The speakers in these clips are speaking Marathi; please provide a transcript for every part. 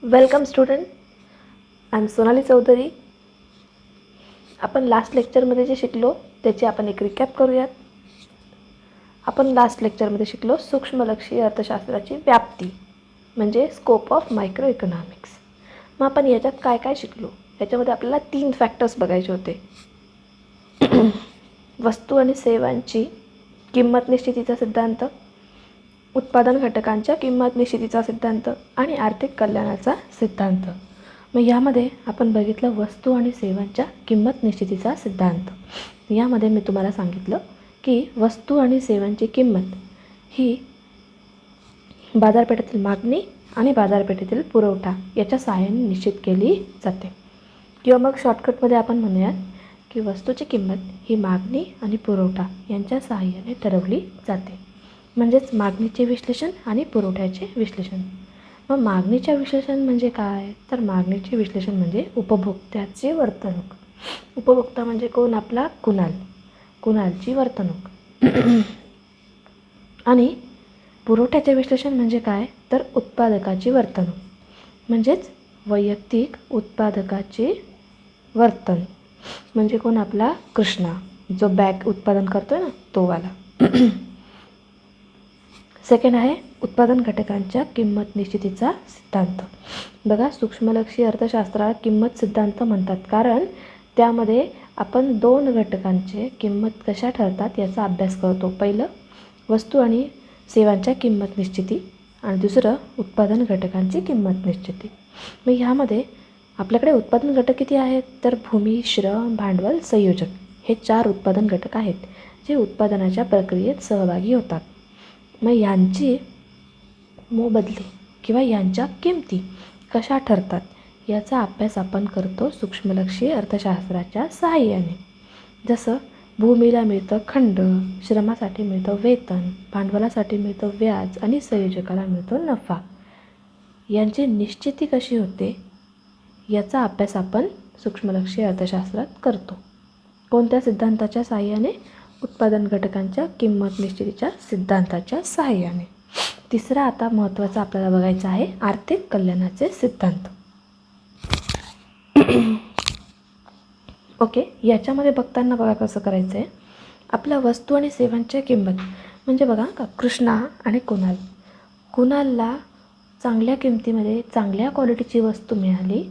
Welcome student. I am Sonali Chaudhari. आपण लास्ट लेक्चरमध्ये जे शिकलो त्याची आपण एक रिकॅप करूयात. आपण लास्ट लेक्चरमध्ये शिकलो सूक्ष्मलक्षी अर्थशास्त्राची व्याप्ती म्हणजे स्कोप ऑफ मायक्रो इकॉनॉमिक्स. मग आपण याच्यात काय काय शिकलो, याच्यामध्ये आपल्याला 3 फॅक्टर्स बघायचे होते. वस्तू आणि सेवांची किंमत निश्चितीचा सिद्धांत, उत्पादन घटकांच्या किंमत निश्चितीचा सिद्धांत आणि आर्थिक कल्याणाचा सिद्धांत. मग यामध्ये आपण बघितलं वस्तू आणि सेवांच्या किंमत निश्चितीचा सिद्धांत. यामध्ये मी तुम्हाला सांगितलं की वस्तू आणि सेवांची किंमत ही बाजारपेठेतील मागणी आणि बाजारपेठेतील पुरवठा याच्या सहाय्याने निश्चित केली जाते. किंवा मग शॉर्टकटमध्ये आपण म्हणूयात की वस्तूची किंमत ही मागणी आणि पुरवठा यांच्या सहाय्याने ठरवली जाते. म्हणजेच मागणीचे विश्लेषण आणि पुरवठ्याचे विश्लेषण. मग मागणीचे विश्लेषण म्हणजे काय, तर मागणीचे विश्लेषण म्हणजे उपभोक्त्याची वर्तणूक. उपभोक्ता म्हणजे कोण, आपला कुणालची वर्तणूक. आणि पुरवठ्याचे विश्लेषण म्हणजे काय, तर उत्पादकाची वर्तणूक. म्हणजेच वैयक्तिक उत्पादकाचे वर्तन म्हणजे कोण, आपला कृष्णा, जो बॅग उत्पादन करतो ना तो वाला. सेकंड आहे उत्पादन घटकांच्या किंमत निश्चितीचा सिद्धांत. बघा, सूक्ष्मलक्षी अर्थशास्त्राला किंमत सिद्धांत म्हणतात कारण त्यामध्ये आपण 2 घटकांचे किंमत कशा ठरतात याचा अभ्यास करतो. पहिलं वस्तू आणि सेवांच्या किंमत निश्चिती आणि दुसरं उत्पादन घटकांची किंमत निश्चिती. मग ह्यामध्ये आपल्याकडे उत्पादन घटक किती आहेत, तर भूमी, श्रम, भांडवल, संयोजक हे 4 उत्पादन घटक आहेत जे उत्पादनाच्या प्रक्रियेत सहभागी होतात. मग यांची मोबदली किंवा यांच्या किमती कशा ठरतात याचा अभ्यास आपण करतो सूक्ष्मलक्षी अर्थशास्त्राच्या सहाय्याने. जसं भूमीला मिळतं खंड, श्रमासाठी मिळतं वेतन, भांडवलासाठी मिळतं व्याज आणि संयोजकाला मिळतो नफा. यांची निश्चिती कशी होते याचा अभ्यास आपण सूक्ष्मलक्षी अर्थशास्त्रात करतो. कोणत्या सिद्धांताच्या सहाय्याने, उत्पादन घटकांच्या किंमत निश्चितीच्या सिद्धांताच्या सहाय्याने. तिसरा आता महत्त्वाचा आपल्याला बघायचा आहे आर्थिक कल्याणाचे सिद्धांत. ओके, याच्यामध्ये बघताना बघा कसं करायचं आहे. आपल्या वस्तू आणि सेवांच्या किंमत म्हणजे बघा का, कृष्णा आणि कुणालला चांगल्या किमतीमध्ये चांगल्या क्वालिटीची वस्तू मिळाली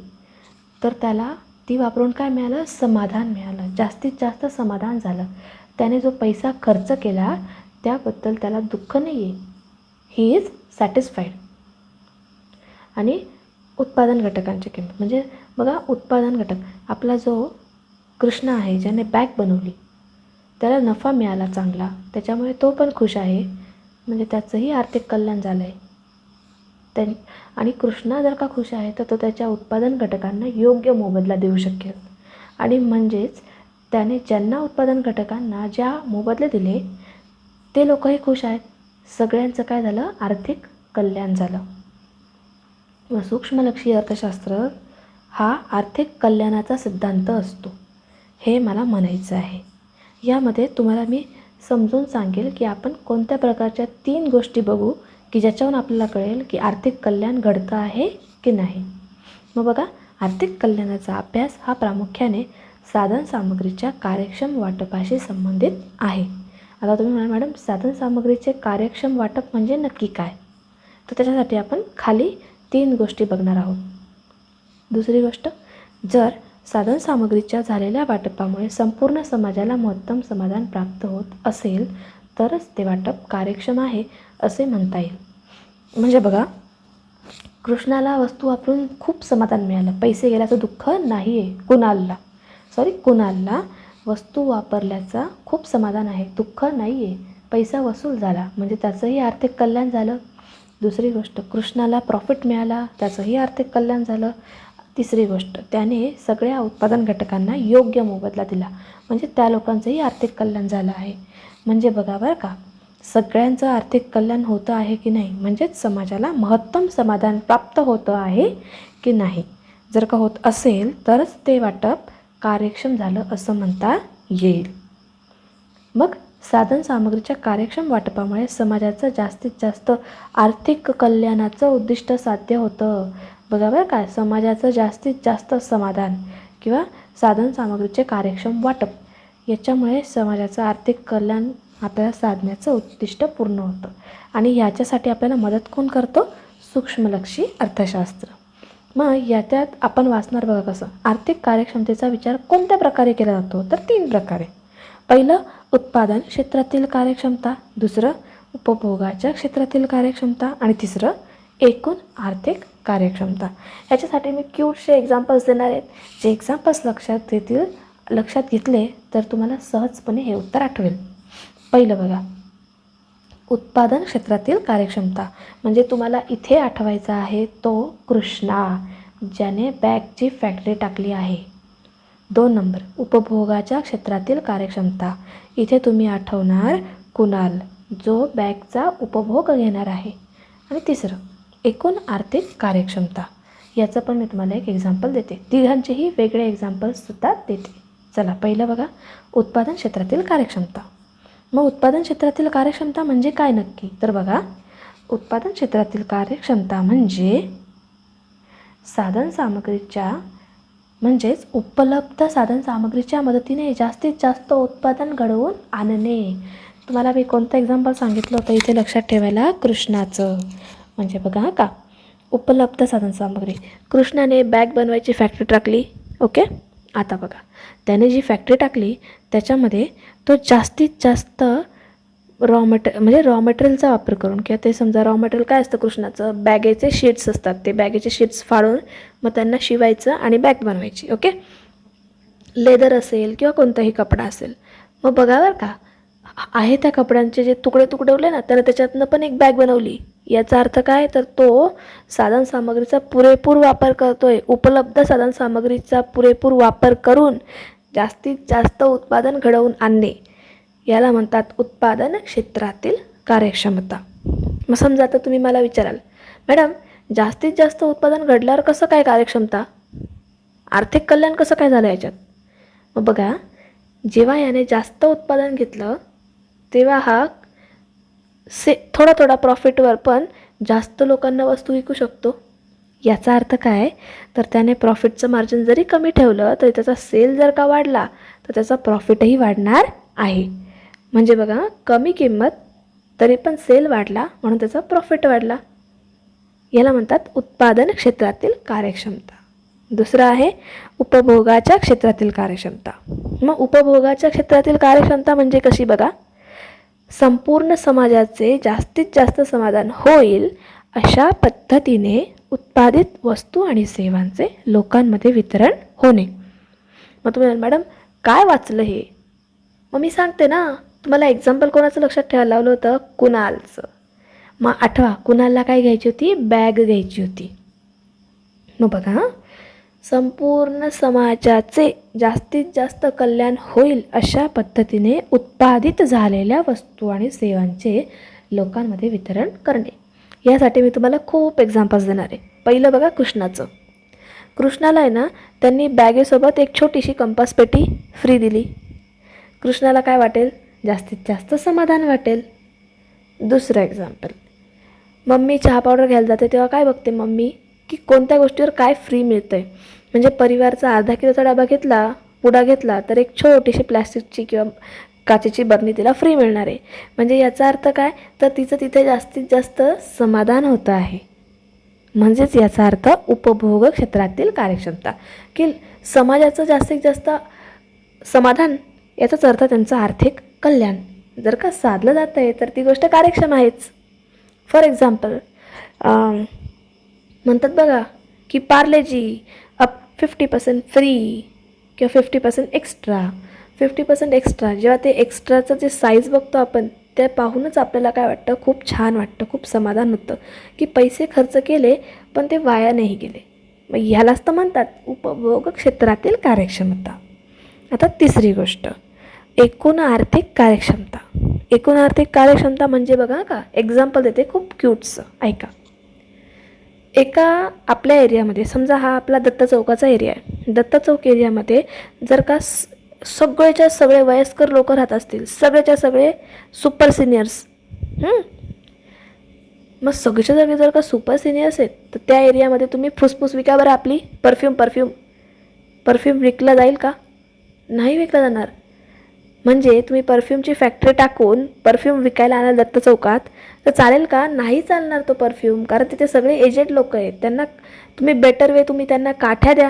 तर त्याला ती वापरून काय मिळालं, समाधान मिळालं, जास्तीत जास्त समाधान झालं. त्याने जो पैसा खर्च केला त्याबद्दल त्याला दुःख नाही आहे, ही इज सॅटिस्फाईड. आणि उत्पादन घटकांची किंमत म्हणजे बघा, उत्पादन घटक आपला जो कृष्णा आहे ज्याने बॅग बनवली त्याला नफा मिळाला चांगला, त्याच्यामुळे तो पण खुश आहे, म्हणजे त्याचंही आर्थिक कल्याण झालं आहे. आणि कृष्णा जर का खुश आहे तर तो त्याच्या उत्पादन घटकांना योग्य मोबदला देऊ शकेल. आणि म्हणजेच त्याने ज्यांना उत्पादन घटकांना ज्या मोबदले दिले ते लोकही खुश आहेत. सगळ्यांचं काय झालं, आर्थिक कल्याण झालं. व सूक्ष्मलक्षी अर्थशास्त्र हा आर्थिक कल्याणाचा सिद्धांत असतो हे मला म्हणायचं आहे. यामध्ये तुम्हाला मी समजून सांगेल की आपण कोणत्या प्रकारच्या 3 गोष्टी बघू की ज्याच्यावरून आपल्याला कळेल की आर्थिक कल्याण घडतं आहे की नाही. मग बघा, आर्थिक कल्याणाचा अभ्यास हा प्रामुख्याने साधनसामग्रीच्या कार्यक्षम वाटपाशी संबंधित आहे. आता तुम्ही म्हणाल मॅडम साधनसामग्रीचे कार्यक्षम वाटप म्हणजे नक्की काय, तर त्याच्यासाठी आपण खाली 3 गोष्टी बघणार आहोत. दुसरी गोष्ट, जर साधनसामग्रीच्या झालेल्या वाटपामुळे संपूर्ण समाजाला महत्तम समाधान प्राप्त होत असेल तरच ते वाटप कार्यक्षम आहे असे म्हणता येईल. म्हणजे बघा, कृष्णाला वस्तू वापरून खूप समाधान मिळालं, पैसे गेल्याचं दुःख नाही आहे. कुणालला वस्तू वापरल्याचा खूप समाधान आहे, दुःख नाही आहे, पैसा वसूल झाला म्हणजे त्याचंही आर्थिक कल्याण झालं. दुसरी गोष्ट, कृष्णाला प्रॉफिट मिळाला, त्याचंही आर्थिक कल्याण झालं. तिसरी गोष्ट, त्याने सगळ्या उत्पादन घटकांना योग्य मोबदला दिला म्हणजे त्या लोकांचंही आर्थिक कल्याण झालं आहे. म्हणजे बघा बरं का, सगळ्यांचं आर्थिक कल्याण होतं आहे की नाही, म्हणजेच समाजाला महत्तम समाधान प्राप्त होतं आहे की नाही. जर का होत असेल तरच ते वाटप कार्यक्षम झालं असं म्हणता येईल. मग साधनसामग्रीच्या कार्यक्षम वाटपामुळे समाजाचं जास्तीत जास्त आर्थिक कल्याणाचं उद्दिष्ट साध्य होतं. बघा बरं काय, समाजाचं जास्तीत जास्त समाधान किंवा साधनसामग्रीचे कार्यक्षम वाटप याच्यामुळे समाजाचं आर्थिक कल्याण आपल्याला साधण्याचं उद्दिष्ट पूर्ण होतं. आणि याच्यासाठी आपल्याला मदत कोण करतो? सूक्ष्मलक्षी अर्थशास्त्र. मग याच्यात आपण वाचणार बघा कसं, आर्थिक कार्यक्षमतेचा विचार कोणत्या प्रकारे केला जातो? तर 3 प्रकारे. पहिलं उत्पादन क्षेत्रातील कार्यक्षमता, दुसरं उपभोगाच्या क्षेत्रातील कार्यक्षमता आणि तिसरं एकूण आर्थिक कार्यक्षमता. याच्यासाठी मी क्यूटचे एक्झाम्पल्स देणार आहेत. जे एक्झाम्पल्स लक्षात घेतले तर तुम्हाला सहजपणे हे उत्तर आठवेल. पहिलं बघा, उत्पादन क्षेत्रातील कार्यक्षमता म्हणजे तुम्हाला इथे आठवायचा आहे तो कृष्णा, ज्याने बॅगची फॅक्टरी टाकली आहे. 2 नंबर, उपभोगाच्या क्षेत्रातील कार्यक्षमता. इथे तुम्ही आठवणार कुणाल, जो बॅगचा उपभोग घेणार आहे. आणि तिसरं, एकूण आर्थिक कार्यक्षमता. याचं पण मी तुम्हाला एक एक्झाम्पल देते. तिघांचेही वेगळे एक्झाम्पल्ससुद्धा देते. चला पहिलं बघा, उत्पादन क्षेत्रातील कार्यक्षमता. मग उत्पादन क्षेत्रातील कार्यक्षमता म्हणजे काय नक्की? तर बघा, उत्पादन क्षेत्रातील कार्यक्षमता म्हणजे साधनसामग्रीच्या म्हणजेच उपलब्ध साधनसामग्रीच्या मदतीने जास्तीत जास्त उत्पादन घडवून आणणे. तुम्हाला मी कोणतं एक्झाम्पल सांगितलं होतं इथे लक्षात ठेवायला? कृष्णाचं. म्हणजे बघा का, उपलब्ध साधनसामग्री. कृष्णाने बॅग बनवायची फॅक्टरी टाकली. ओके, आता बघा, त्याने जी फॅक्टरी टाकली त्याच्यामध्ये तो जास्तीत जास्त रॉ मटेरियलचा वापर करून, किंवा ते समजा रॉ मटेरियल काय असतं कृष्णाचं, बॅगेचे शीट्स असतात. ते बॅगेचे शीट्स फाडून मग त्यांना शिवायचं आणि बॅग बनवायची. ओके, लेदर असेल किंवा कोणताही कपडा असेल. मग बघा बरं का, आहे त्या कपड्यांचे जे तुकडे उरले ना, त्यानं त्याच्यातनं पण एक बॅग बनवली. याचा अर्थ काय? तर तो साधनसामग्रीचा पुरेपूर वापर करतोय. उपलब्ध साधनसामग्रीचा पुरेपूर वापर करून जास्तीत जास्त उत्पादन घडवून आणणे, याला म्हणतात उत्पादन क्षेत्रातील कार्यक्षमता. मग समजा आता तुम्ही मला विचाराल, मॅडम जास्तीत जास्त उत्पादन घडल्यावर कसं काय कार्यक्षमता? आर्थिक कल्याण कसं काय झालं याच्यात? मग बघा, जेव्हा याने जास्त उत्पादन घेतलं तेव्हा हा थोडा प्रॉफिटवर पण जास्त लोकांना वस्तू विकू शकतो. याचा अर्थ काय? तर त्याने प्रॉफिटचं मार्जिन जरी कमी ठेवलं तरी त्याचा सेल जर का वाढला तर त्याचा प्रॉफिटही वाढणार आहे. म्हणजे बघा, कमी किंमत तरी पण सेल वाढला म्हणून त्याचा प्रॉफिट वाढला. याला म्हणतात उत्पादन क्षेत्रातील कार्यक्षमता. दुसरं आहे उपभोगाच्या क्षेत्रातील कार्यक्षमता. मग उपभोगाच्या क्षेत्रातील कार्यक्षमता म्हणजे कशी? बघा, संपूर्ण समाजाचे जास्तीत जास्त समाधान होईल अशा पद्धतीने उत्पादित वस्तू आणि सेवांचे लोकांमध्ये वितरण होणे. मग तुम्ही मॅडम काय वाचलं हे? मग मी सांगते ना, तुम्हाला एक्झाम्पल कोणाचं लक्षात ठेवायला लावलं होतं? कुणालचं. मग आठवा, कुणालला काय घ्यायची होती? बॅग घ्यायची होती. मग बघा, संपूर्ण समाजाचे जास्तीत जास्त कल्याण होईल अशा पद्धतीने उत्पादित झालेल्या वस्तू आणि सेवांचे लोकांमध्ये वितरण करणे. यासाठी मी तुम्हाला खूप एक्झाम्पल्स देणार आहे. पहिलं बघा, कृष्णाचं. कृष्णाला आहे ना, त्यांनी बॅगेसोबत एक छोटीशी कंपास पेटी फ्री दिली. कृष्णाला काय वाटेल? जास्तीत जास्त समाधान वाटेल. दुसरं एक्झाम्पल, मम्मी चहा पावडर घ्यायला जाते तेव्हा काय बघते मम्मी? की कोणत्या गोष्टीवर काय फ्री मिळतं आहे. म्हणजे परिवारचा अर्धा किलोचा डबा घेतला, पुडा घेतला तर एक छोटीशी प्लॅस्टिकची किंवा काचेची बरणी तिला फ्री मिळणार आहे. म्हणजे याचा अर्थ काय? तर तिचं तिथे जास्तीत जास्त समाधान होतं आहे. म्हणजेच याचा अर्थ उपभोग क्षेत्रातील कार्यक्षमता, की समाजाचं जास्तीत जास्त समाधान, याचाच अर्थ त्यांचं आर्थिक कल्याण जर का साधलं जातं आहे तर ती गोष्ट कार्यक्षम आहेच. फॉर एक्झाम्पल, म्हणतात बघा की पार्लेजी 50% फ्री किंवा 50% एक्स्ट्रा. 50% एक्स्ट्रा, जेव्हा ते एक्स्ट्राचं जे साईज बघतो आपण, त्या पाहूनच आपल्याला काय वाटतं? खूप छान वाटतं, खूप समाधान होतं की पैसे खर्च केले पण ते वाया नाही गेले. मग ह्यालाच तर म्हणतात उपभोग क्षेत्रातील कार्यक्षमता. आता तिसरी गोष्ट, एकूण आर्थिक कार्यक्षमता. एकूण आर्थिक कार्यक्षमता म्हणजे बघा का, एक्झाम्पल देते खूप क्यूटचं, ऐका. एका आपल्या एरियामध्ये, समजा हा आपला दत्त चौकाचा एरिया आहे. दत्त चौक एरियामध्ये जर का सगळेच्या सगळे वयस्कर लोक राहत असतील, सगळेच्या सगळे सुपर सिनियर्स, मग सगळीच्या सगळी जर का सुपर सिनियर्स आहेत तर त्या एरियामध्ये तुम्ही फुसफुस विका बरं आपली परफ्यूम विकला जाईल का? नाही विकला जाणार. म्हणजे तुम्ही परफ्यूमची फॅक्टरी टाकून परफ्यूम विकायला आणाल दत्त चौकात तर चालेल का? नाही चालणार तो परफ्यूम, कारण तिथे सगळे एजेड लोक आहेत. त्यांना तुम्ही बेटर वे तुम्ही त्यांना काठ्या द्या,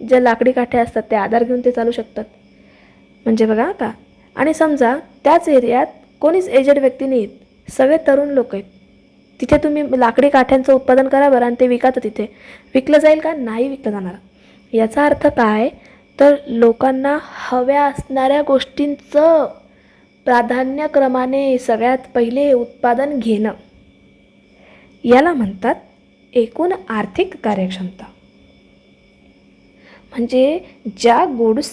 ज्या लाकडी काठ्या असतात त्या आधार घेऊन ते चालू शकतात. म्हणजे बघा का. आणि समजा त्याच एरियात कोणीच एजेड व्यक्ती नाहीत, सगळे तरुण लोक आहेत, तिथे तुम्ही लाकडी काठ्यांचं उत्पादन करा बरं आणि ते विका, तर तिथे विकलं जाईल का? नाही विकलं जाणार. याचा अर्थ काय? तर लोकांना हव्या असणाऱ्या गोष्टींचं प्राधान्यक्रमाने सगळ्यात पहिले उत्पादन घेणं, याला म्हणतात एकूण आर्थिक कार्यक्षमता. म्हणजे ज्या गुड्स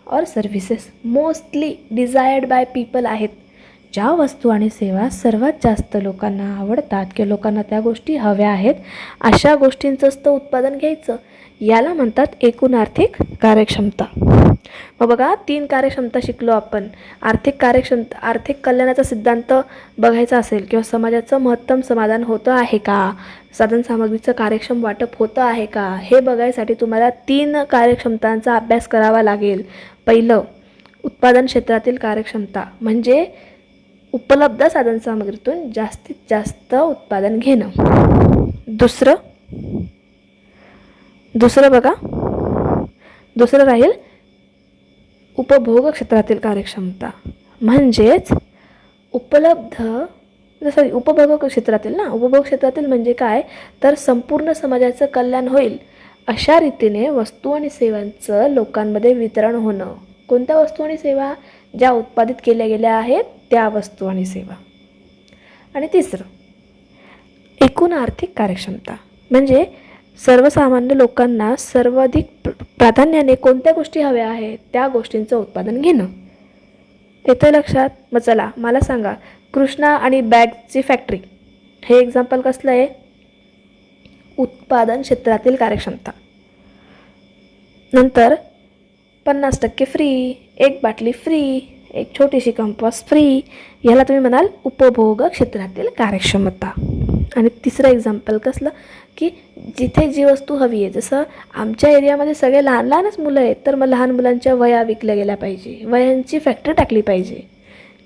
और services mostly desired by people आहेत, ज्या वस्तू आणि सेवा सर्वात जास्त लोकांना आवडतात किंवा लोकांना त्या गोष्टी हव्या आहेत, अशा गोष्टींचंच तर उत्पादन घ्यायचं, याला म्हणतात एकूण आर्थिक कार्यक्षमता. मग बघा 3 कार्यक्षमता शिकलो आपण. आर्थिक कल्याणाचा सिद्धांत बघायचा असेल किंवा समाजाचं महत्तम समाधान होतं आहे का, साधनसामग्रीचं कार्यक्षम वाटप होतं आहे का, हे बघायसाठी तुम्हाला 3 कार्यक्षमतांचा अभ्यास करावा लागेल. पहिलं उत्पादन क्षेत्रातील कार्यक्षमता, म्हणजे उपलब्ध साधनसामग्रीतून जास्तीत जास्त उत्पादन घेणं. दुसरं राहील उपभोग क्षेत्रातील कार्यक्षमता, म्हणजेच उपभोग क्षेत्रातील म्हणजे काय, तर संपूर्ण समाजाचं कल्याण होईल अशा रीतीने वस्तू आणि सेवांचं लोकांमध्ये वितरण होणं. कोणत्या वस्तू आणि सेवा? ज्या उत्पादित केल्या गेल्या आहेत त्या वस्तू आणि सेवा. आणि तिसरं एकूण आर्थिक कार्यक्षमता, म्हणजे सर्वसामान्य लोकांना सर्वाधिक प्राधान्याने कोणत्या गोष्टी हव्या आहेत त्या गोष्टींचं उत्पादन घेणं. येतं लक्षात? मग चला मला सांगा, कृष्णा आणि बॅगची फॅक्टरी हे एक्झाम्पल कसलं आहे? उत्पादन क्षेत्रातील कार्यक्षमता. नंतर 50% फ्री, 1 बाटली फ्री, एक छोटीशी कंपास फ्री, याला तुम्ही म्हणाल उपभोग क्षेत्रातील कार्यक्षमता. आणि तिसरं एक्झाम्पल कसलं, की जिथे जी वस्तू हवी आहे, जसं आमच्या एरियामध्ये सगळे लहानच मुलं आहेत, तर मग लहान मुलांच्या वह्या विकल्या गेल्या पाहिजे, वह्यांची फॅक्टरी टाकली पाहिजे.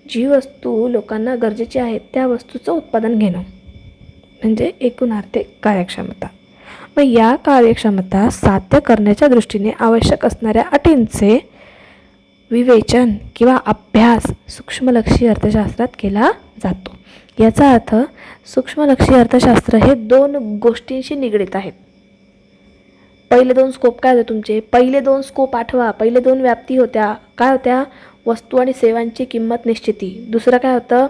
जी वस्तू लोकांना गरजेची आहे त्या वस्तूचं उत्पादन घेणं म्हणजे एकूण आर्थिक कार्यक्षमता. मग या कार्यक्षमता साध्य करण्याच्या दृष्टीने आवश्यक असणाऱ्या अटींचे विवेचन किंवा अभ्यास सूक्ष्मलक्षी अर्थशास्त्रात केला जातो. याचा अर्थ सूक्ष्मलक्षी अर्थशास्त्र हे 2 गोष्टींशी निगडीत आहेत. पहिले 2 स्कोप काय होते तुमचे? पहिले 2 स्कोप आठवा. पहिले 2 व्याप्ती होत्या. काय होत्या? वस्तू आणि सेवांची किंमत निश्चिती. दुसरं काय होतं?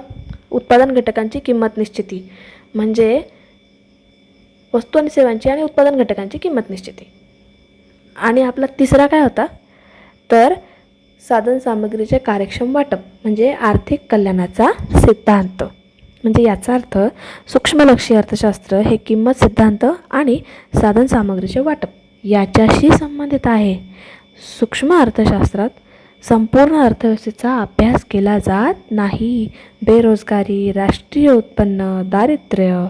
उत्पादन घटकांची किंमत निश्चिती. म्हणजे वस्तू आणि सेवांची आणि उत्पादन घटकांची किंमत निश्चिती. आणि आपला तिसरा काय होता? तर साधनसामग्रीचे कार्यक्षम वाटप म्हणजे आर्थिक कल्याणाचा सिद्धांत. म्हणजे याचा अर्थ सूक्ष्मलक्षी अर्थशास्त्र हे किंमत सिद्धांत आणि साधनसामग्रीचे वाटप याच्याशी संबंधित आहे. सूक्ष्म अर्थशास्त्रात संपूर्ण अर्थव्यवस्थेचा अभ्यास केला जात नाही. बेरोजगारी, राष्ट्रीय उत्पन्न, दारिद्र्य,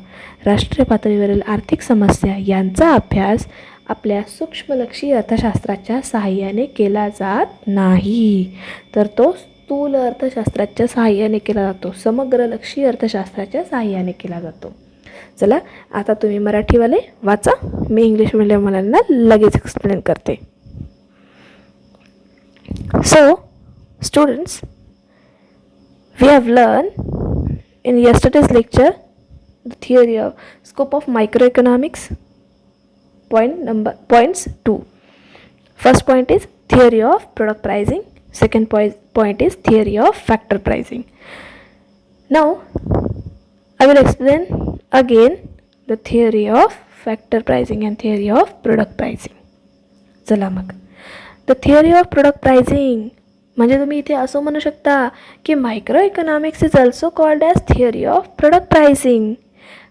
राष्ट्रीय पातळीवरील आर्थिक समस्या यांचा अभ्यास आपल्या सूक्ष्मलक्षी अर्थशास्त्राच्या सहाय्याने केला जात नाही, तर तो स्थूल अर्थशास्त्राच्या सहाय्याने केला जातो, समग्रलक्षी अर्थशास्त्राच्या सहाय्याने केला जातो. चला आता तुम्ही मराठीवाले वाचा, मी इंग्लिश मीडियम मुलांना लगेच एक्सप्लेन करते. So students, we have learned in yesterday's lecture the theory of scope of microeconomics. Points 2. First point is theory of product pricing. Second point is theory of factor pricing. Now I will explain again the theory of factor pricing and theory of product pricing. चला मग the theory of product pricing म्हणजे तुम्ही इथे असं म्हणू शकता की micro economics is also called as theory of product pricing,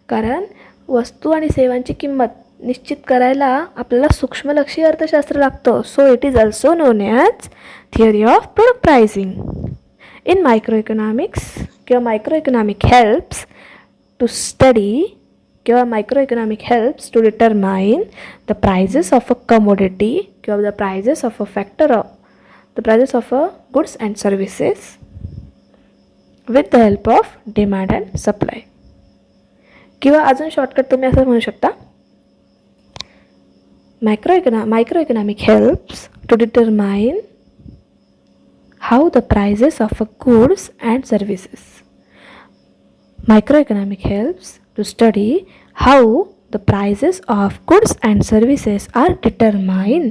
कारण वस्तू आणि सेवांची किंमत निश्चित करायला आपल्याला सूक्ष्मलक्षी अर्थशास्त्र लागतं. So it is also known as theory of product pricing. In micro economics किंवा micro economic helps to study किंवा micro economic helps to determine the prices of a commodity किंवा the prices of a factor of the prices of a goods and services with the help of demand and supply. किंवा अजून शॉर्टकट तुम्ही असं म्हणू शकता, microeconomic helps to determine how the prices of goods and services. Microeconomic helps to study how the prices of goods and services are determined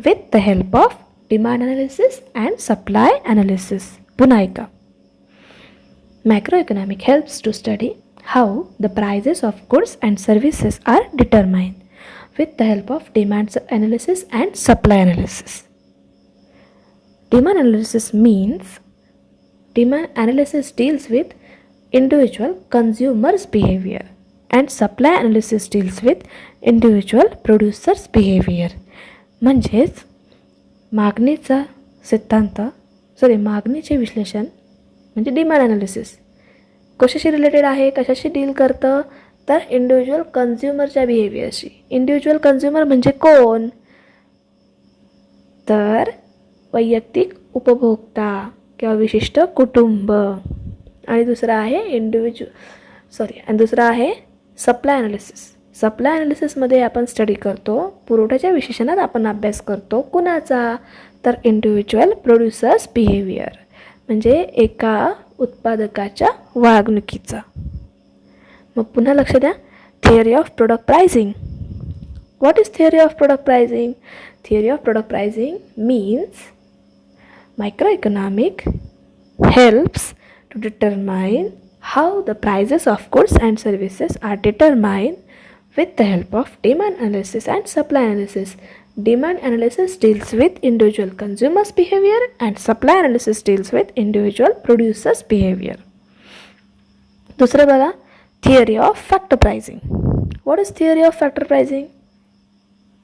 with the help of demand analysis and supply analysis. पुन्हा ऐका. Microeconomic helps to study how the prices of goods and services are determined with the help of demand analysis and supply analysis. Demand analysis means demand analysis deals with individual consumers' behavior and supply analysis deals with individual producers' behavior. म्हणजेच मागणीचा सिद्धांत मागणीचे विश्लेषण म्हणजे डिमांड ॲनालिसिस कशाशी रिलेटेड आहे, कशाशी डील करतं, तर इंडिव्हिज्युअल कन्झ्युमरच्या बिहेवियरशी. इंडिव्हिज्युअल कन्झ्युमर म्हणजे कोण, तर वैयक्तिक उपभोक्ता किंवा विशिष्ट कुटुंब. आणि दुसरं आहे दुसरं आहे सप्लाय ॲनालिसिस. सप्लाय ॲनालिसिसमध्ये आपण स्टडी करतो, पुरवठ्याच्या विशेषणात आपण अभ्यास करतो कुणाचा, तर इंडिव्हिज्युअल प्रोड्युसर्स बिहेवियर म्हणजे एका उत्पादकाच्या वागणुकीचा. मग पुन्हा लक्ष द्या, theory of product pricing. What is theory of product pricing? Theory of product pricing means microeconomic helps to determine how the prices of goods and services are determined with the help of demand analysis and supply analysis. Demand analysis deals with individual consumers' behavior and supply analysis deals with individual producers' behavior. दुसरं बघा, theory of factor pricing. What is theory of factor pricing?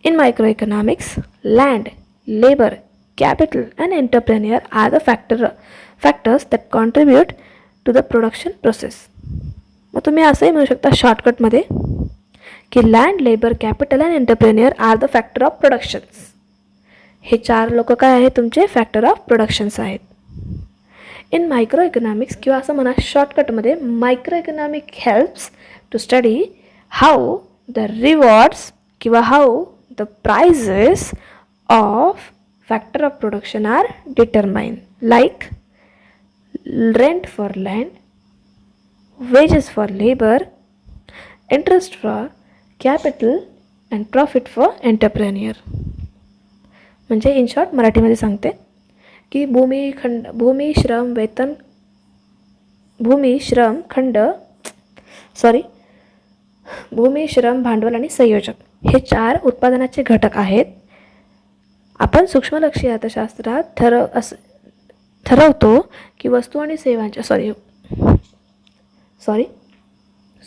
In microeconomics, land, labor, capital and entrepreneur are the factors that contribute to the production process. मग तुम्ही असंही म्हणू शकता शॉर्टकटमध्ये की land, labour, capital and entrepreneur are the factor of productions. हे चार लोक काय आहेत, तुमचे फॅक्टर ऑफ प्रोडक्शन्स आहेत. इन मायक्रो इकॉनॉमिक्स किंवा असं म्हणा शॉर्टकटमध्ये, micro economic helps to study how the rewards किंवा how the prices of factor of production are determined, like rent for land, wages for labor, interest for capital and profit for entrepreneur. म्हणजे इन शॉर्ट मराठीमध्ये सांगते की भूमी श्रम भांडवल आणि संयोजक हे चार उत्पादनाचे घटक आहेत. आपण सूक्ष्मलक्षी अर्थशास्त्रात ठरवतो की वस्तू आणि सेवांच्या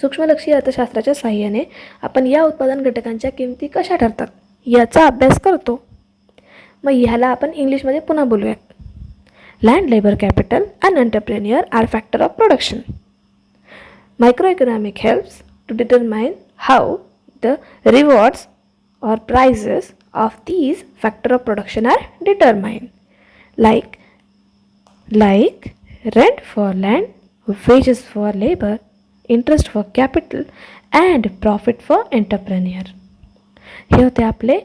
सूक्ष्मलक्षी अर्थशास्त्राच्या साहाय्याने आपण या उत्पादन घटकांच्या किमती कशा ठरतात याचा अभ्यास करतो. मग ह्याला आपण इंग्लिशमध्ये पुन्हा बोलूयात. Land, labour, capital and entrepreneur are factor of production. Micro economic helps to determine how the rewards or prices of these factor of production are determined, like rent for land, wages for labor, interest for capital and profit for entrepreneur. हे होते आपले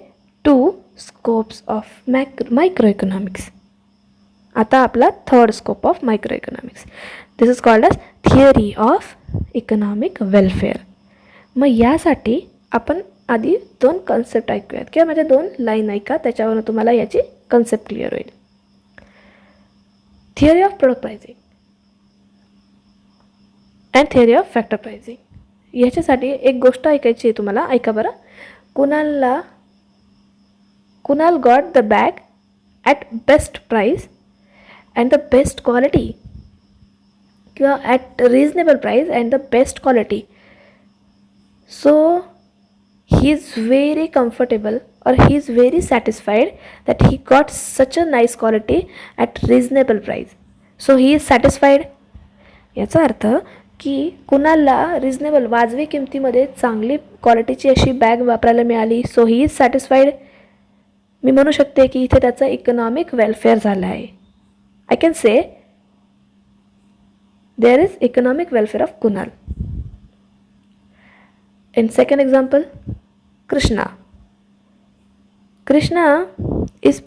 2 स्कोप्स ऑफ मायक्रोइकॉनॉमिक्स. आता आपला third scope of microeconomics, this is called as theory of economic welfare. मग यासाठी आपण आधी 2 कन्सेप्ट ऐकूयात किंवा माझ्या 2 लाईन ऐका, त्याच्यावरून तुम्हाला याची कन्सेप्ट क्लिअर होईल. Theory of product pricing and theory of factor pricing. ह्याच्यासाठी एक गोष्ट ऐकायची आहे तुम्हाला, ऐका बरं. Kunal got the bag at best price and the best quality किंवा at reasonable price and the best quality. So he is very comfortable or he is very satisfied that he got such a nice quality at reasonable price. So he is satisfied. याचा अर्थ की कुणालला रिजनेबल वाजवी किमतीमध्ये चांगली क्वालिटीची अशी बॅग वापरायला मिळाली, सो ही इज सॅटिस्फाईड. मी म्हणू शकते की इथे त्याचं इकॉनॉमिक वेलफेअर झालं आहे. I can say there is economic welfare of Kunal. In second example, Krishna. Krishna is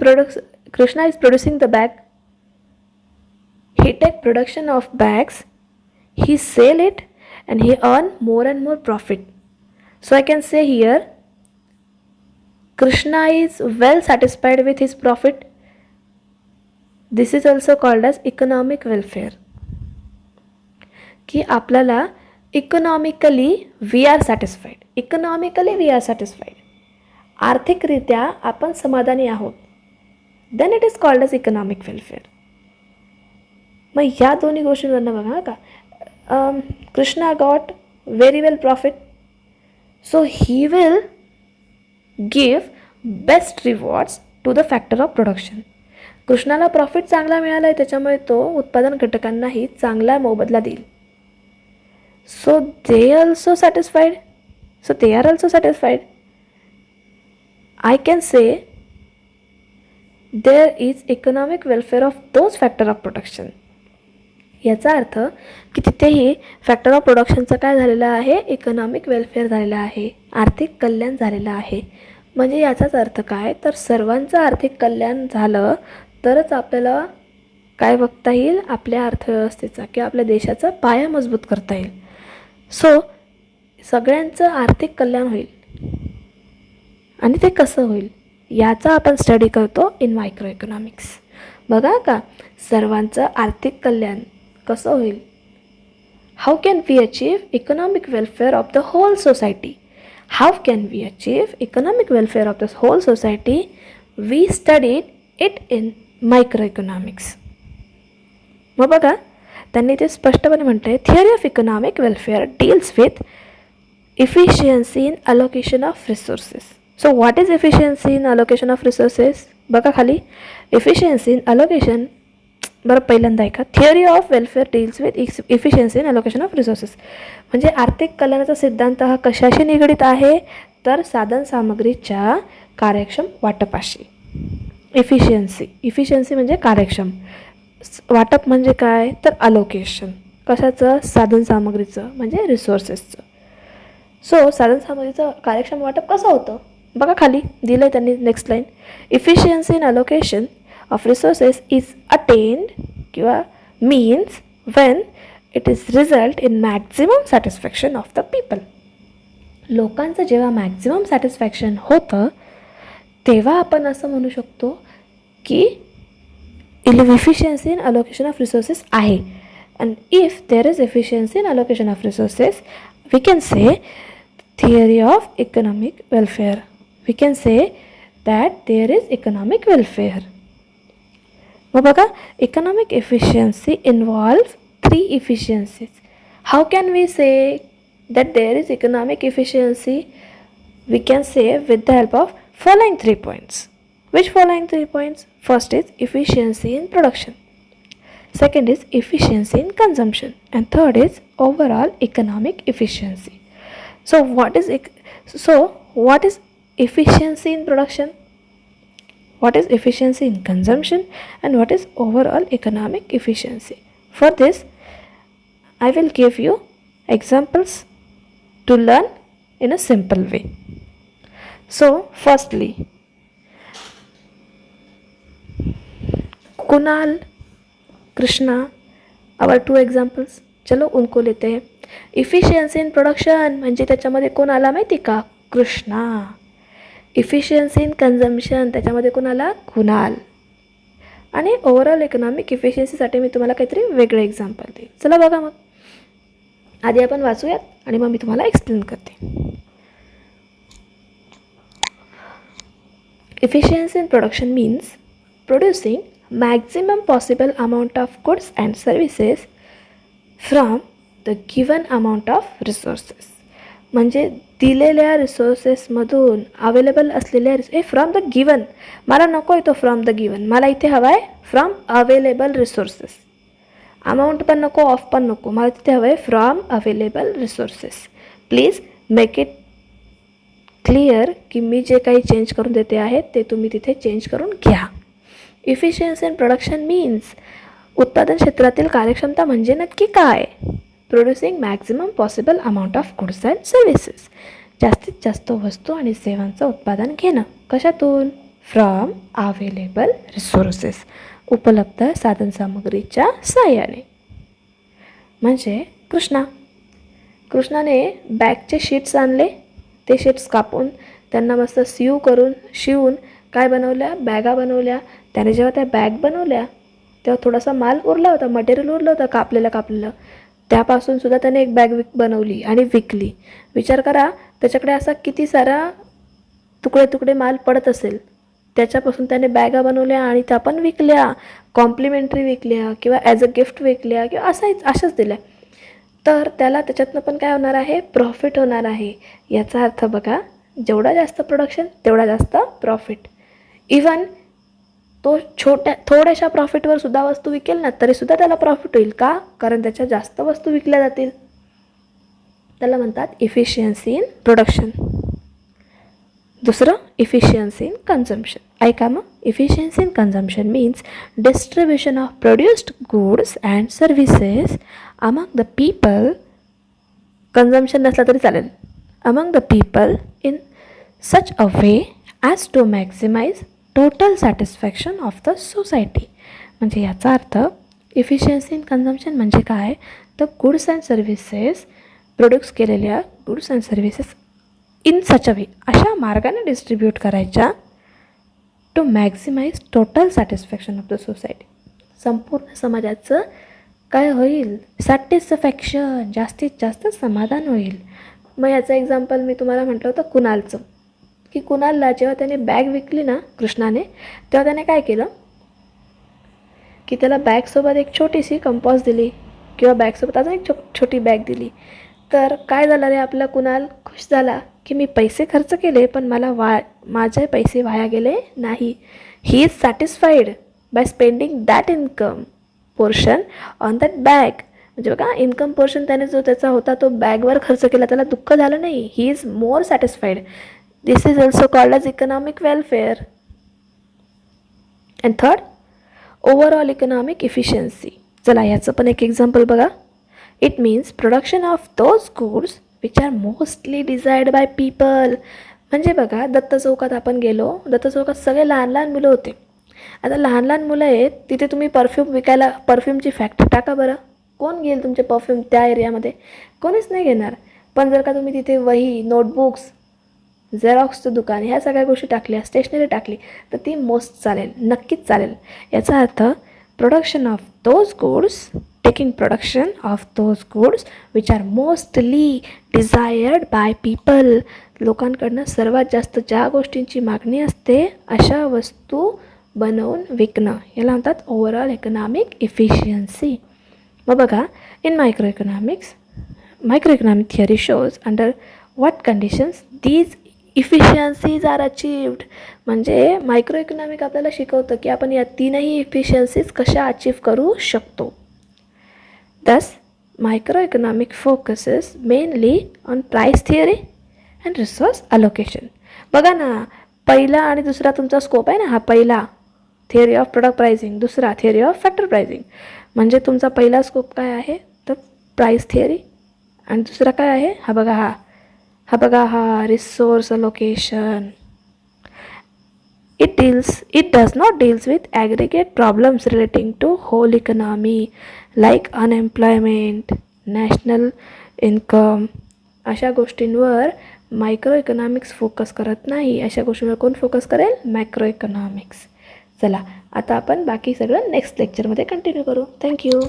producing the bag. He take production of bags, he sell it, and he earn more and more profit. So I can say here, Krishna is well satisfied with his profit. This is also called as economic welfare. की आपल्याला इकॉनॉमिकली वी आर सॅटिस्फाईड. आर्थिकरित्या आपण समाधानी आहोत. Then it is called as economic welfare. मग ह्या दोन्ही गोष्टींवरनं बघा का, Krishna got very well profit, so he will give best rewards to the factor of production. कृष्णाला प्रॉफिट चांगला मिळाला आहे, त्याच्यामुळे तो उत्पादन घटकांनाही चांगला मोबदला देईल. So they are also satisfied. I can say there is economic welfare of those factor of production. याचा अर्थ की तिथेही फॅक्टर ऑफ प्रोडक्शनचं काय झालेलं आहे, इकॉनॉमिक वेलफेअर झालेलं आहे, आर्थिक कल्याण झालेलं आहे. म्हणजे याचाच अर्थ काय, तर सर्वांचं आर्थिक कल्याण झालं तरच आपल्याला काय बघता येईल, आपल्या अर्थव्यवस्थेचा किंवा आपल्या देशाचा पाया मजबूत करता येईल. सो सगळ्यांचं आर्थिक कल्याण होईल. आणि ते कसं होईल याचा आपण स्टडी करतो इन मायक्रो इकॉनॉमिक्स. बघा का, सर्वांचं आर्थिक कल्याण कसं होईल. How can we achieve economic welfare of the whole society. We studied it in micro economics. मग बघा, त्यांनी ते स्पष्टपणे म्हटलं आहे, theory of economic welfare deals with efficiency in allocation of resources. So what is efficiency in allocation of resources? बघा खाली, efficiency in allocation, बरं पहिल्यांदा ऐका, theory of welfare deals with efficiency in allocation of resources. म्हणजे आर्थिक कल्याणाचा सिद्धांत हा कशाशी निगडीत आहे, तर साधनसामग्रीच्या कार्यक्षम वाटपाशी. इफिशियन्सी म्हणजे कार्यक्षम, वाटप म्हणजे काय, तर अलोकेशन कशाचं, साधनसामग्रीचं म्हणजे रिसोर्सेसचं. सो साधनसामग्रीचं कार्यक्षम वाटप कसं होतं, बघा खाली दिलं आहे त्यांनी next line, efficiency in allocation of resources is attend किंवा means when it is result in maximum satisfaction of the people. लोकांचं जेव्हा मॅक्झिमम सॅटिस्फॅक्शन होतं तेव्हा आपण असं म्हणू शकतो की efficiency in allocation of resources आहे. And if there is efficiency in allocation of resources, we can say theory of economic welfare. We can say that there is economic welfare. मग बघा, economic efficiency involves 3 efficiencies. How can we say that there is economic efficiency? We can say with the help of following 3 points. Which following 3 points? First is efficiency in production. Second is efficiency in consumption, and third is overall economic efficiency. So what is efficiency in production? What is efficiency in consumption? And what is overall economic efficiency? For this, I will give you examples to learn in a simple way. So firstly, Kunal, Krishna, our 2 examples. चलो उनको लेते हैं. इफिशियन्सी इन प्रोडक्शन म्हणजे त्याच्यामध्ये कोण आला माहिती का, कृष्णा. इफिशियन्सी इन कन्झम्शन त्याच्यामध्ये कोण आला, कुणाल. आणि ओव्हरऑल इकॉनॉमिक इफिशियन्सीसाठी मी तुम्हाला काहीतरी वेगळं एक्झाम्पल देईन. चला बघा, मग आधी आपण वाचूयात आणि मग मी तुम्हाला एक्सप्लेन करते. Efficiency in production means producing maximum possible amount of goods and services from the given amount of resources. म्हणजे दिलेल्या रिसोर्सेसमधून अवेलेबल असलेल्या फ्रॉम द गिवन. मला नको आहे तो फ्रॉम द गिवन, मला इथे हवा आहे फ्रॉम अवेलेबल रिसोर्सेस. अमाऊंट पण नको, ऑफ पण नको, मला तिथे हवं आहे from available resources. Please make it clear की मी जे काही चेंज करून देते आहे ते तुम्ही तिथे चेंज करून घ्या. इफिशियन्सी इन प्रोडक्शन मीन्स उत्पादन क्षेत्रातील कार्यक्षमता म्हणजे नक्की काय? Producing maximum possible amount of goods and services. जास्तीत जास्त वस्तू आणि सेवांचं उत्पादन घेणं. कशातून? From available resources. उपलब्ध साधनसामुग्रीच्या साहाय्याने. म्हणजे कृष्णाने बॅगचे शीट्स आणले, ते शीट्स कापून त्यांना मस्त शिवून काय बनवल्या? बॅगा बनवल्या. त्याने जेव्हा त्या बॅग बनवल्या तेव्हा थोडासा माल उरला होता, मटेरियल उरलं होतं कापलेलं. त्यापासून सुद्धा त्याने एक बॅग बनवली आणि विकली. विचार करा, त्याच्याकडे असा किती सारा तुकडे माल पडत असेल. त्याच्यापासून त्याने बॅगा बनवल्या आणि त्या पण विकल्या, कॉम्प्लिमेंटरी विकल्या किंवा ॲज अ गिफ्ट विकल्या किंवा अशाच दिल्या. तर त्याला त्याच्यातनं पण काय होणार आहे? प्रॉफिट होणार आहे. याचा अर्थ बघा, जेवढा जास्त प्रोडक्शन तेवढा जास्त प्रॉफिट. इवन तो थोड्याशा प्रॉफिटवर सुद्धा वस्तू विकेल ना तरीसुद्धा त्याला प्रॉफिट होईल. का? कारण त्याच्या जास्त वस्तू विकल्या जातील. त्याला म्हणतात इफिशियन्सी इन प्रोडक्शन. दुसरं इफिशियन्सी इन कन्झम्पशन. ऐका मग. Efficiency in consumption means distribution of produced goods and services among the people. Consumption नसला तरी चालेल. Among the people in such a way as to maximise total satisfaction of the society. म्हणजे याचा अर्थ इफिशियन्सी इन कन्झम्पशन म्हणजे काय? तर गुड्स अँड सर्व्हिसेस, प्रोड्यूस केलेल्या goods and services in such a way, अशा मार्गाने डिस्ट्रीब्यूट करायच्या to maximise total satisfaction of the society. संपूर्ण समाजाचं काय होईल? सॅटिस्फॅक्शन, जास्तीत जास्त समाधान होईल. मग याचं एक्झाम्पल मी तुम्हाला म्हटलं होतं कुणालचं, की कुणालला जेव्हा त्याने बॅग विकली ना कृष्णाने, तेव्हा त्याने काय केलं की त्याला बॅगसोबत एक छोटीशी कंपॉस दिली किंवा बॅगसोबत अजून एक छोटी बॅग दिली. तर काय झालं रे, आपला कुणाल खुश झाला की मी पैसे खर्च केले पण माझे पैसे वाया गेले नाही. ही is satisfied by spending that income portion on that bag. म्हणजे बघा, इन्कम पोर्शन त्याने जो त्याचा होता तो बॅगवर खर्च केला, त्याला दुःख झालं नाही. He is more satisfied. This is also called as economic welfare. And third, overall economic efficiency. चला याचं पण एक एक्झाम्पल बघा. It means production of those goods which are mostly desired by people. म्हणजे बघा, दत्त चौकात आपण गेलो, दत्त चौकात सगळे लहान मुलं होते. आता लहान मुलं आहेत तिथे, तुम्ही परफ्यूम विकायला परफ्यूमची फॅक्टरी टाका बरं, कोण घेईल तुमचे परफ्यूम त्या एरियामध्ये? कोणीच नाही घेणार. पण जर का तुम्ही तिथे वही, नोटबुक्स, झेरॉक्सचं दुकान, ह्या सगळ्या गोष्टी टाकल्या, स्टेशनरी टाकली, तर ती मोस्ट चालेल, नक्कीच चालेल. याचा अर्थ production of those goods, taking production of those goods which are mostly desired by people. लोकांकडनं सर्वात जास्त ज्या गोष्टींची मागणी असते अशा वस्तू बनवून विकणं, याला म्हणतात ओव्हरऑल इकॉनॉमिक इफिशियन्सी. मग बघा, in micro economic theory shows under what conditions these efficiencies are achieved. म्हणजे मायक्रो इकॉनॉमिक आपल्याला शिकवतं की आपण या तीनही इफिशियन्सीज कशा अचीव करू शकतो. दस micro economic focuses mainly on price theory and resource allocation. बघा ना, पहिला आणि दुसरा तुमचा स्कोप आहे ना, हा पहिला थिअरी ऑफ प्रोडक्ट प्राइसिंग, दुसरा थिअरी ऑफ फॅक्टर प्राइसिंग. म्हणजे तुमचा पहिला स्कोप काय आहे? तर प्राईस थिअरी. आणि दुसरा काय आहे? हा बघा हा resource allocation. It does not deals with aggregate problems relating to whole economy like unemployment, national income. अशा गोष्टींवर मायक्रो इकॉनॉमिक्स फोकस करत नाही. अशा गोष्टींवर कोण फोकस करेल? Macro economics. चला आता आपण बाकी सगळं नेक्स्ट लेक्चरमध्ये कंटिन्यू करू. थँक्यू.